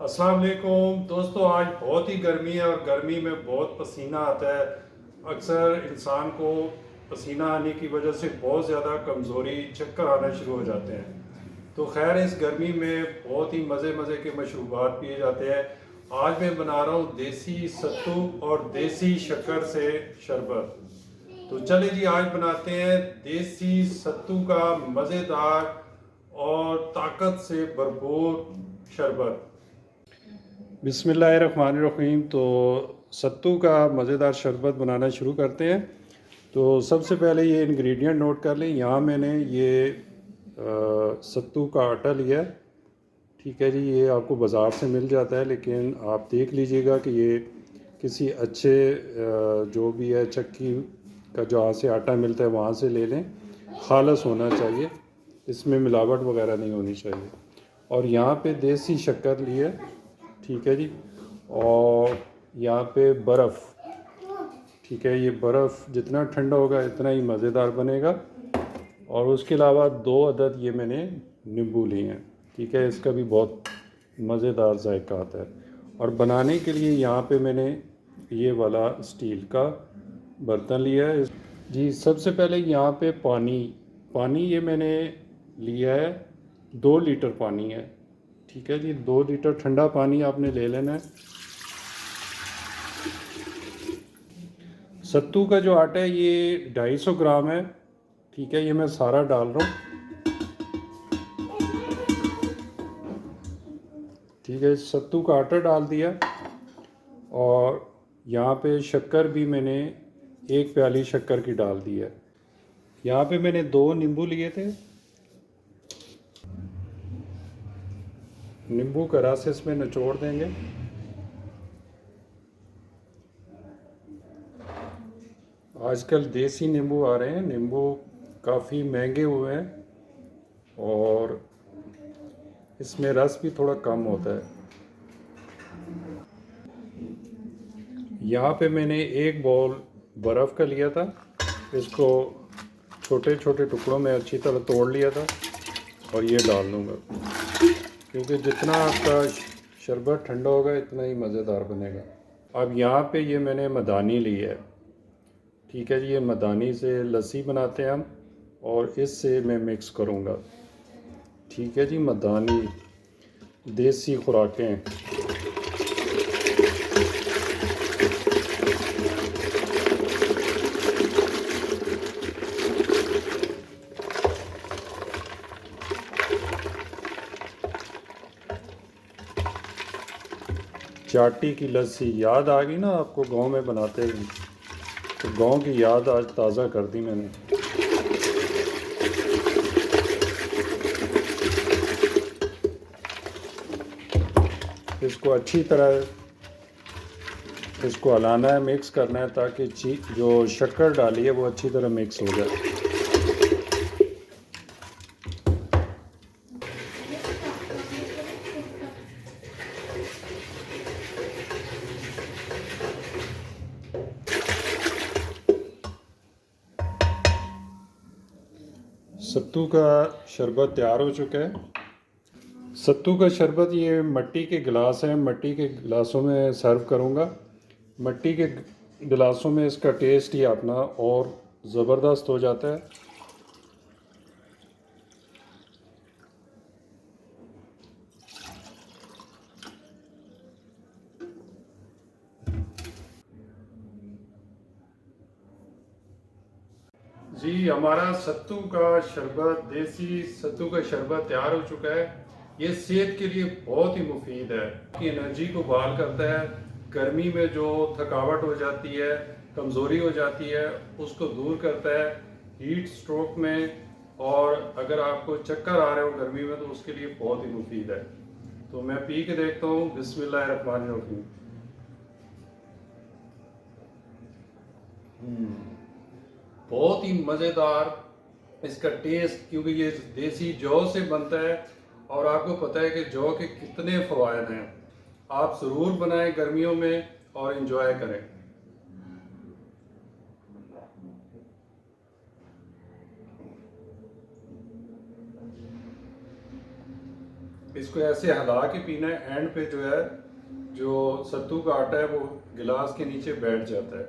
अस्सलाम वालेकुम दोस्तों, आज बहुत ही गर्मी है और गर्मी में बहुत पसीना आता है। अक्सर इंसान को पसीना आने की वजह से बहुत ज़्यादा कमज़ोरी, चक्कर आना शुरू हो जाते हैं। तो खैर, इस गर्मी में बहुत ही मज़े मज़े के मशरूबात पिए जाते हैं। आज मैं बना रहा हूँ देसी सत्तू और देसी शक्कर से शरबत। तो चले जी, आज बनाते हैं देसी सत्तू का मज़ेदार और ताकत से भरपूर शरबत। बिस्मिल्लाहिर्रहमानिर्रहीम। तो सत्तू का मज़ेदार शरबत बनाना शुरू करते हैं। तो सबसे पहले ये इंग्रेडिएंट नोट कर लें। यहाँ मैंने ये सत्तू का आटा लिया है। ठीक है जी, ये आपको बाज़ार से मिल जाता है, लेकिन आप देख लीजिएगा कि ये किसी अच्छे जो भी है चक्की का जहाँ से आटा मिलता है वहाँ से ले लें। खालस होना चाहिए, इसमें मिलावट वगैरह नहीं होनी चाहिए। और यहाँ पे देसी शक्कर ली है। ठीक है जी। और यहाँ पे बर्फ़। ठीक है, ये बर्फ़ जितना ठंडा होगा इतना ही मज़ेदार बनेगा। और उसके अलावा 2 अदद ये मैंने नींबू लिए हैं। ठीक है, इसका भी बहुत मज़ेदार जायका आता है। और बनाने के लिए यहाँ पे मैंने ये वाला स्टील का बर्तन लिया है। जी, सबसे पहले यहाँ पे पानी पानी ये मैंने लिया है। 2 लीटर पानी है। ठीक है जी, 2 लीटर ठंडा पानी आपने ले लेना है। सत्तू का जो आटा है ये 250 ग्राम है। ठीक है, ये मैं सारा डाल रहा हूँ। ठीक है, सत्तू का आटा डाल दिया। और यहाँ पे शक्कर भी मैंने 1 प्याली शक्कर की डाल दी है। यहाँ पे मैंने 2 नींबू लिए थे। नींबू का रस इसमें निचोड़ देंगे। आजकल देसी नींबू आ रहे हैं, नींबू काफ़ी महंगे हुए हैं और इसमें रस भी थोड़ा कम होता है। यहाँ पे मैंने 1 बाउल बर्फ़ का लिया था। इसको छोटे छोटे टुकड़ों में अच्छी तरह तोड़ लिया था और ये डाल दूँगा, क्योंकि जितना आपका शरबत ठंडा होगा इतना ही मज़ेदार बनेगा। अब यहाँ पे ये मैंने मदानी ली है। ठीक है जी, ये मदानी से लस्सी बनाते हैं हम और इससे मैं मिक्स करूँगा। ठीक है जी, मदानी देसी खुराकें। चाटी की लस्सी याद आ गई ना आपको, गांव में बनाते हैं। तो गांव की याद आज ताज़ा कर दी मैंने। इसको अच्छी तरह इसको हलाना है, मिक्स करना है, ताकि जो शक्कर डाली है वो अच्छी तरह मिक्स हो जाए। सत्तू का शरबत तैयार हो चुका है। सत्तू का शरबत ये मिट्टी के गिलास हैं, मिट्टी के गिलासों में सर्व करूँगा। मिट्टी के गिलासों में इसका टेस्ट ही अपना और ज़बरदस्त हो जाता है। जी, हमारा सत्तू का शरबत, देसी सत्तू का शरबत तैयार हो चुका है। ये सेहत के लिए बहुत ही मुफीद है कि एनर्जी को बहाल करता है। गर्मी में जो थकावट हो जाती है, कमज़ोरी हो जाती है, उसको दूर करता है हीट स्ट्रोक में। और अगर आपको चक्कर आ रहे हो गर्मी में तो उसके लिए बहुत ही मुफीद है। तो मैं पी के देखता हूँ। बिस्मिल्लाहिर्रहमानिर्रहीम। बहुत ही मज़ेदार इसका टेस्ट, क्योंकि ये देसी जौ से बनता है और आपको पता है कि जौ के कितने फ़वाद हैं। आप ज़रूर बनाएं गर्मियों में और इन्जॉय करें। इसको ऐसे हिला के पीना है, एंड पे जो है जो सत्तू का आटा है वो गिलास के नीचे बैठ जाता है।